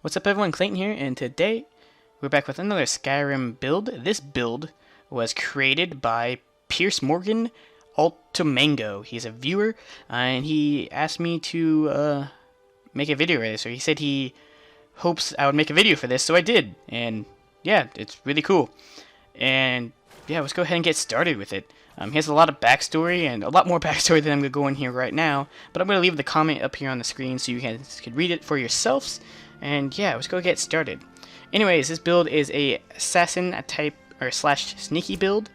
What's up everyone, Clayton here, and today we're back with another Skyrim build. This build was created by Piers Morgan, UltiMango. He's a viewer, and he asked me to make a video for this, or he said he hopes I would make a video for this, so I did, and yeah, it's really cool. And yeah, let's go ahead and get started with it. He has a lot of backstory, and a lot more backstory than I'm going to go in here right now, but I'm going to leave the comment up here on the screen so you guys can read it for yourselves. And yeah, let's go get started. Anyways, this build is a assassin type or slash sneaky build.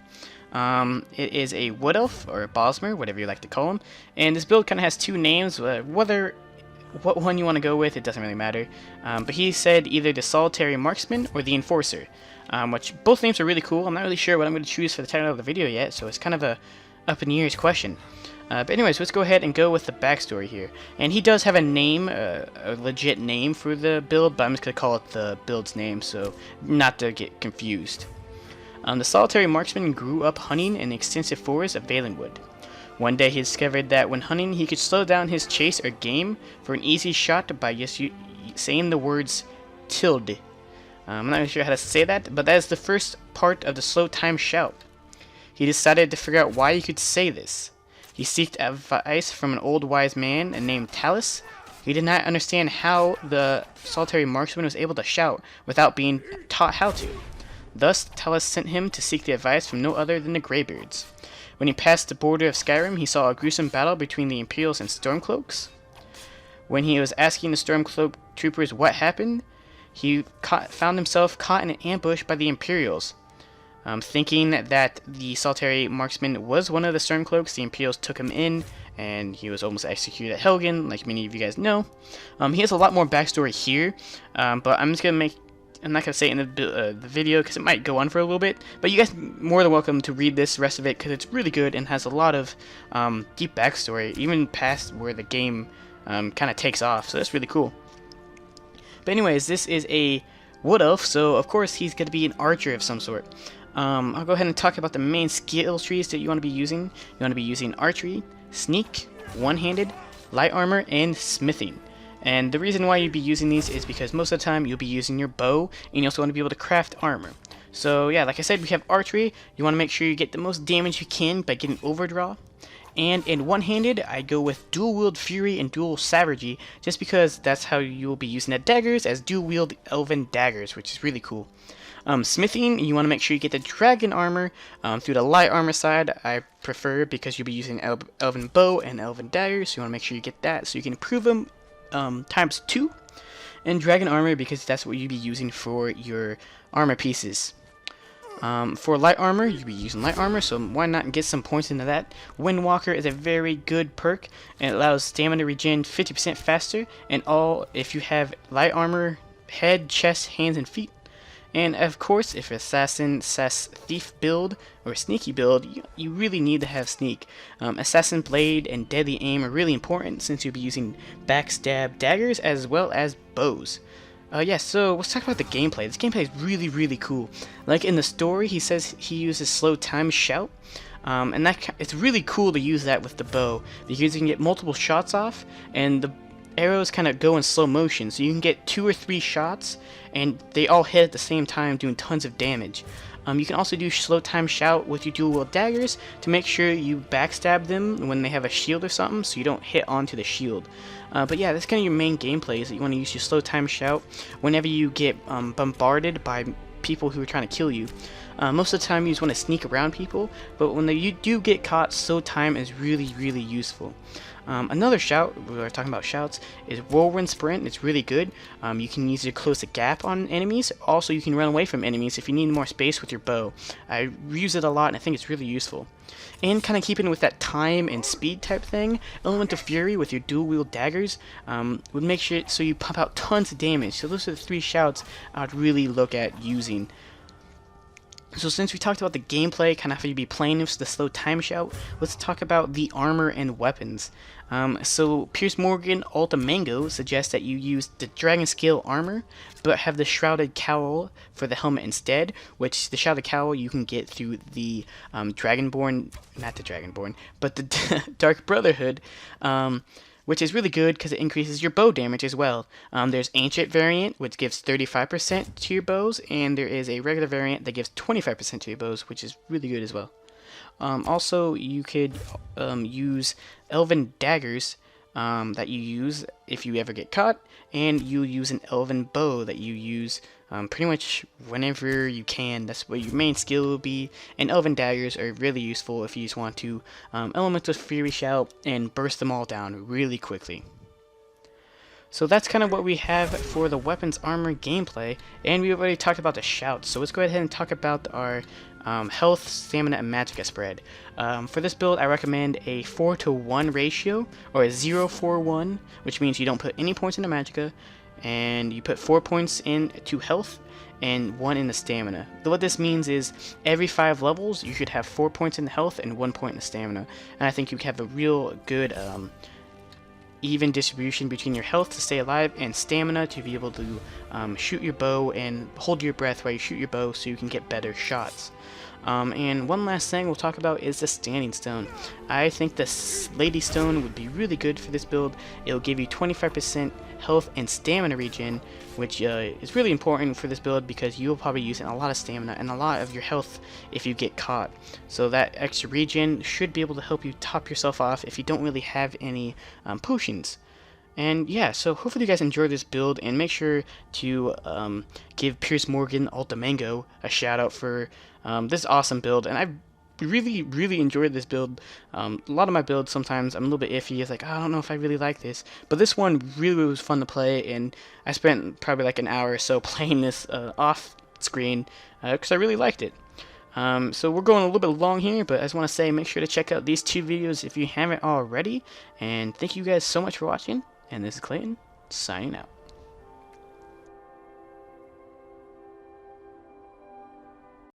It is a wood elf or a bosmer, whatever you like to call him. And this build kind of has two names. What one you want to go with, it doesn't really matter. But he said either the solitary marksman or the enforcer, which both names are really cool. I'm not really sure what I'm going to choose for the title of the video yet, so it's kind of a up in the air question. But anyways, let's go ahead and go with the backstory here. And he does have a name, a legit name for the build, but I'm just going to call it the build's name, so not to get confused. The solitary marksman grew up hunting in the extensive forests of Valenwood. One day he discovered that when hunting, he could slow down his chase or game for an easy shot by just saying the words tilde. I'm not really sure how to say that, but that is the first part of the slow time shout. He decided to figure out why he could say this. He sought advice from an old wise man named Talus. He did not understand how the solitary marksman was able to shout without being taught how to. Thus, Talus sent him to seek the advice from no other than the Greybeards. When he passed the border of Skyrim, he saw a gruesome battle between the Imperials and Stormcloaks. When he was asking the Stormcloak troopers what happened, he found himself caught in an ambush by the Imperials. Thinking that the solitary marksman was one of the Stormcloaks, the Imperials took him in, and he was almost executed at Helgen, like many of you guys know. He has a lot more backstory here, but I'm not gonna say it in the video because it might go on for a little bit. But you guys are more than welcome to read this rest of it because it's really good and has a lot of deep backstory, even past where the game kind of takes off. So that's really cool. But anyways, this is a wood elf, so of course he's gonna be an archer of some sort. I'll go ahead and talk about the main skill trees that you want to be using. You want to be using archery, sneak, one-handed, light armor, and smithing. And the reason why you'd be using these is because most of the time you'll be using your bow, and you also want to be able to craft armor. So yeah, like I said, we have archery. You want to make sure you get the most damage you can by getting overdraw. And in one-handed, I go with dual-wield fury and dual savagery, just because that's how you will be using the daggers as dual-wield elven daggers, which is really cool. Smithing, you want to make sure you get the dragon armor through the light armor side. I prefer because you'll be using elven bow and elven daggers, so you want to make sure you get that so you can improve them times 2. And dragon armor because that's what you'll be using for your armor pieces. For light armor, you'll be using light armor, so why not get some points into that. Windwalker is a very good perk, and it allows stamina regen 50% faster, and all if you have light armor, head, chest, hands, and feet. And of course, if assassin, thief build, or sneaky build, you really need to have sneak. Assassin blade and deadly aim are really important since you'll be using backstab daggers as well as bows. Yeah, so let's talk about the gameplay. This gameplay is really, really cool. Like in the story, he says he uses slow time shout. And it's really cool to use that with the bow because you can get multiple shots off, and the arrows kind of go in slow motion, so you can get 2 or 3 shots and they all hit at the same time doing tons of damage. You can also do slow time shout with your dual wield daggers to make sure you backstab them when they have a shield or something so you don't hit onto the shield. But yeah, that's kind of your main gameplay, is that you want to use your slow time shout whenever you get bombarded by people who are trying to kill you. Most of the time you just want to sneak around people, but when you do get caught, slow time is really, really useful. Another shout, we were talking about shouts, is Whirlwind Sprint. It's really good. You can use it to close the gap on enemies. Also, you can run away from enemies if you need more space with your bow. I use it a lot, and I think it's really useful. And kind of keeping with that time and speed type thing, Elemental Fury with your dual-wield daggers would make sure so you pump out tons of damage. So those are the 3 shouts I would really look at using. So since we talked about the gameplay, kind of how you'd be playing with the slow time shout, let's talk about the armor and weapons. So Piers Morgan UltiMango suggests that you use the dragon scale armor, but have the shrouded cowl for the helmet instead, which the shrouded cowl you can get through the not the Dragonborn, but the Dark Brotherhood, which is really good because it increases your bow damage as well. There's Ancient variant, which gives 35% to your bows, and there is a regular variant that gives 25% to your bows, which is really good as well. Also, you could use Elven daggers that you use if you ever get caught, and you use an Elven bow that you use pretty much whenever you can. That's what your main skill will be, and Elven daggers are really useful if you just want to Elemental Fury Shout and burst them all down really quickly. So that's kind of what we have for the weapons armor gameplay, and we already talked about the shouts, so let's go ahead and talk about our health, stamina, and magicka spread. For this build, I recommend a 4-to-1 ratio, or a 0-4-1, which means you don't put any points into magicka, and you put 4 points into health, and 1 in the stamina. What this means is every 5 levels, you should have 4 points in the health and 1 point in the stamina, and I think you have a real good even distribution between your health to stay alive and stamina to be able to shoot your bow and hold your breath while you shoot your bow so you can get better shots. And one last thing we'll talk about is the Standing Stone. I think the Lady Stone would be really good for this build. It'll give you 25% health and stamina regen, which is really important for this build because you'll probably use a lot of stamina and a lot of your health if you get caught. So that extra regen should be able to help you top yourself off if you don't really have any potions. And yeah, so hopefully you guys enjoyed this build, and make sure to give Piers Morgan UltiMango a shout out for this awesome build. And I've really enjoyed this build. A lot of my builds sometimes I'm a little bit iffy. It's like, I don't know if I really like this, but this one really was fun to play, and I spent probably like an hour or so playing this off screen because I really liked it. So we're going a little bit long here, but I just want to say make sure to check out these 2 videos if you haven't already, and thank you guys so much for watching. And this is Clayton, signing out.